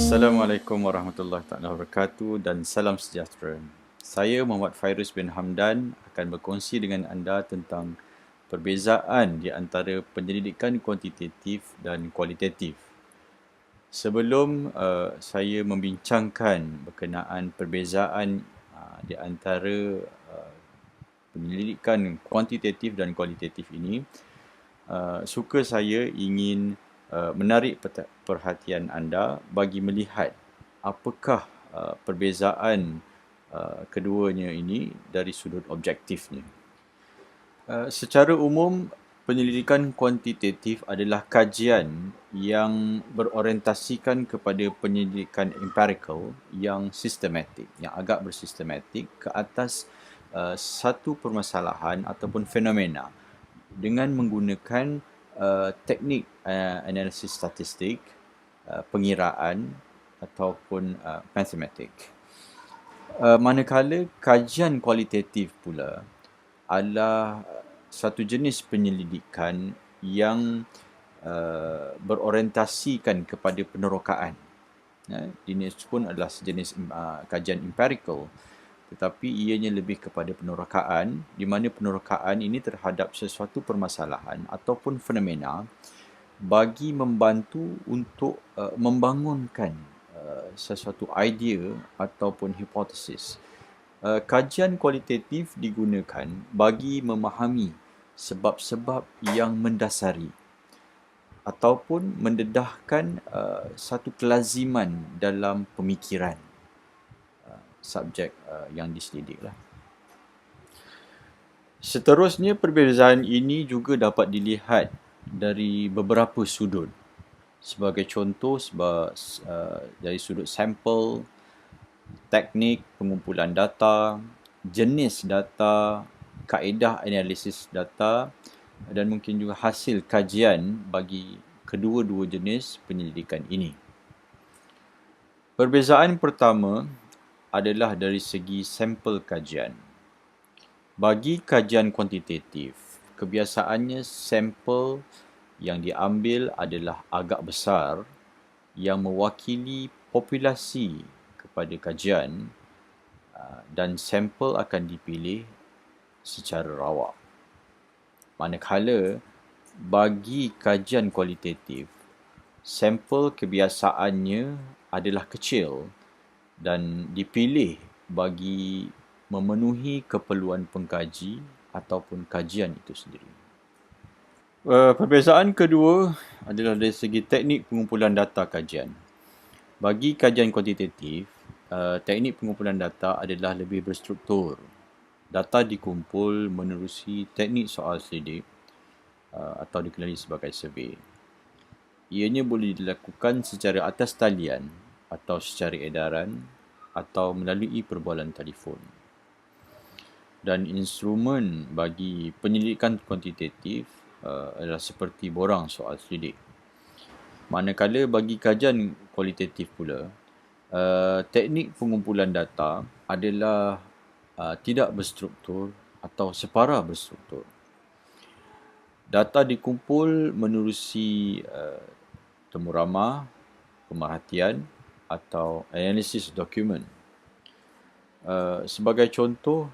Assalamualaikum warahmatullahi wabarakatuh dan salam sejahtera. Saya Muhammad Fairuz bin Hamdan akan berkongsi dengan anda tentang perbezaan di antara penyelidikan kuantitatif dan kualitatif. Sebelum saya membincangkan berkenaan perbezaan di antara penyelidikan kuantitatif dan kualitatif ini, suka saya ingin menarik perhatian anda bagi melihat apakah perbezaan keduanya ini dari sudut objektifnya. Secara umum, penyelidikan kuantitatif adalah kajian yang berorientasikan kepada penyelidikan empirical yang sistematik, yang agak bersistematik ke atas satu permasalahan ataupun fenomena dengan menggunakan teknik analisis statistik, pengiraan ataupun matematik. Manakala kajian kualitatif pula adalah satu jenis penyelidikan yang berorientasikan kepada penerokaan. Ini pun adalah sejenis kajian empirical, tetapi ianya lebih kepada penerokaan, di mana penerokaan ini terhadap sesuatu permasalahan ataupun fenomena bagi membantu untuk membangunkan sesuatu idea ataupun hipotesis. Kajian kualitatif digunakan bagi memahami sebab-sebab yang mendasari ataupun mendedahkan satu kelaziman dalam pemikiran subjek yang diselidiklah. Seterusnya, perbezaan ini juga dapat dilihat dari beberapa sudut. Sebagai contoh, dari sudut sampel, teknik pengumpulan data, jenis data, kaedah analisis data dan mungkin juga hasil kajian bagi kedua-dua jenis penyelidikan ini. Perbezaan pertama adalah dari segi sampel kajian. Bagi kajian kuantitatif, kebiasaannya sampel yang diambil adalah agak besar yang mewakili populasi kepada kajian dan sampel akan dipilih secara rawak. Manakala bagi kajian kualitatif, sampel kebiasaannya adalah kecil dan dipilih bagi memenuhi keperluan pengkaji ataupun kajian itu sendiri. Perbezaan kedua adalah dari segi teknik pengumpulan data kajian. Bagi kajian kuantitatif, teknik pengumpulan data adalah lebih berstruktur. Data dikumpul menerusi teknik soal selidik atau dikenali sebagai survey. Ianya boleh dilakukan secara atas talian atau secara edaran atau melalui perbualan telefon. Dan instrumen bagi penyelidikan kuantitatif adalah seperti borang soal selidik. Manakala bagi kajian kualitatif pula, teknik pengumpulan data adalah tidak berstruktur atau separa berstruktur. Data dikumpul menerusi temu ramah, pemerhatian atau analisis dokumen. Sebagai contoh,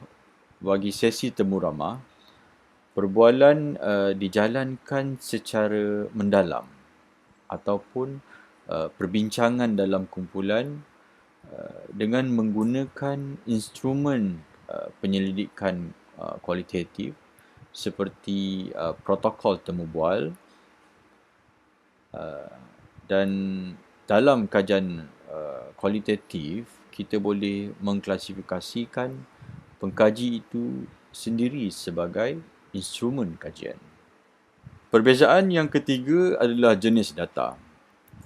bagi sesi temu ramah, perbualan dijalankan secara mendalam ataupun perbincangan dalam kumpulan dengan menggunakan instrumen penyelidikan kualitatif seperti protokol temu bual dan dalam kajian kualitatif kita boleh mengklasifikasikan pengkaji itu sendiri sebagai instrumen kajian. Perbezaan yang ketiga adalah jenis data.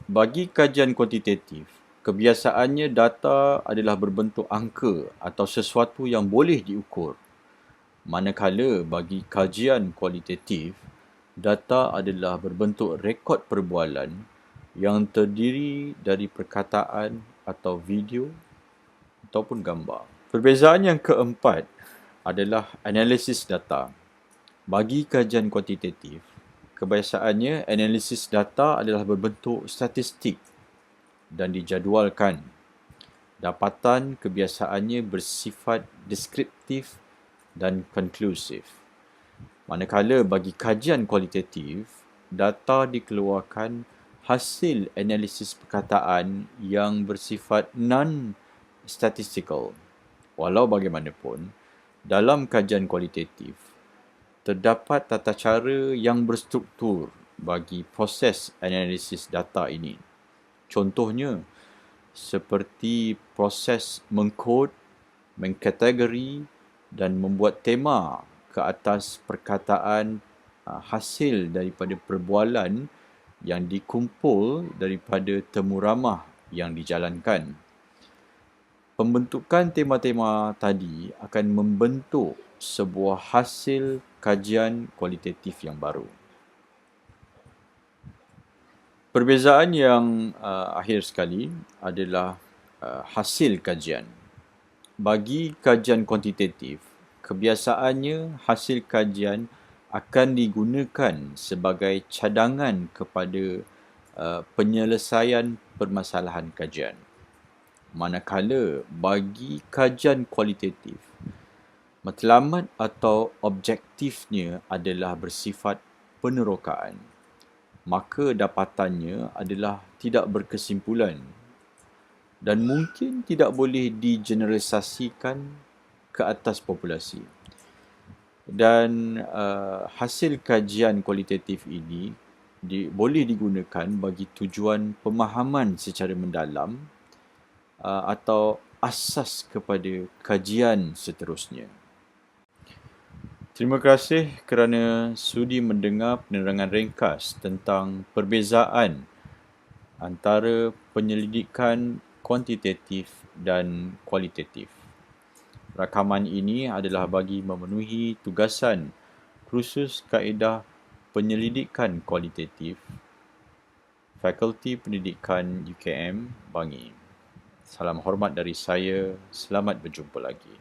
Bagi kajian kuantitatif, kebiasaannya data adalah berbentuk angka atau sesuatu yang boleh diukur. Manakala bagi kajian kualitatif, data adalah berbentuk rekod perbualan yang terdiri dari perkataan atau video ataupun gambar. Perbezaan yang keempat adalah analisis data. Bagi kajian kuantitatif, kebiasaannya analisis data adalah berbentuk statistik dan dijadualkan. Dapatan kebiasaannya bersifat deskriptif dan konklusif. Manakala bagi kajian kualitatif, data dikeluarkan hasil analisis perkataan yang bersifat non-statistical. Walau bagaimanapun, dalam kajian kualitatif, terdapat tata cara yang berstruktur bagi proses analisis data ini. Contohnya, seperti proses mengkod, mengkategori dan membuat tema ke atas perkataan hasil daripada perbualan yang dikumpul daripada temu ramah yang dijalankan. Pembentukan tema-tema tadi akan membentuk sebuah hasil kajian kualitatif yang baru. Perbezaan yang akhir sekali adalah hasil kajian. Bagi kajian kuantitatif, kebiasaannya hasil kajian akan digunakan sebagai cadangan kepada penyelesaian permasalahan kajian. Manakala bagi kajian kualitatif, matlamat atau objektifnya adalah bersifat penerokaan, maka dapatannya adalah tidak berkesimpulan dan mungkin tidak boleh digeneralisasikan ke atas populasi. Dan hasil kajian kualitatif ini boleh digunakan bagi tujuan pemahaman secara mendalam atau asas kepada kajian seterusnya. Terima kasih kerana sudi mendengar penerangan ringkas tentang perbezaan antara penyelidikan kuantitatif dan kualitatif. Rakaman ini adalah bagi memenuhi tugasan kursus kaedah penyelidikan kualitatif Fakulti Pendidikan UKM Bangi. Salam hormat dari saya, selamat berjumpa lagi.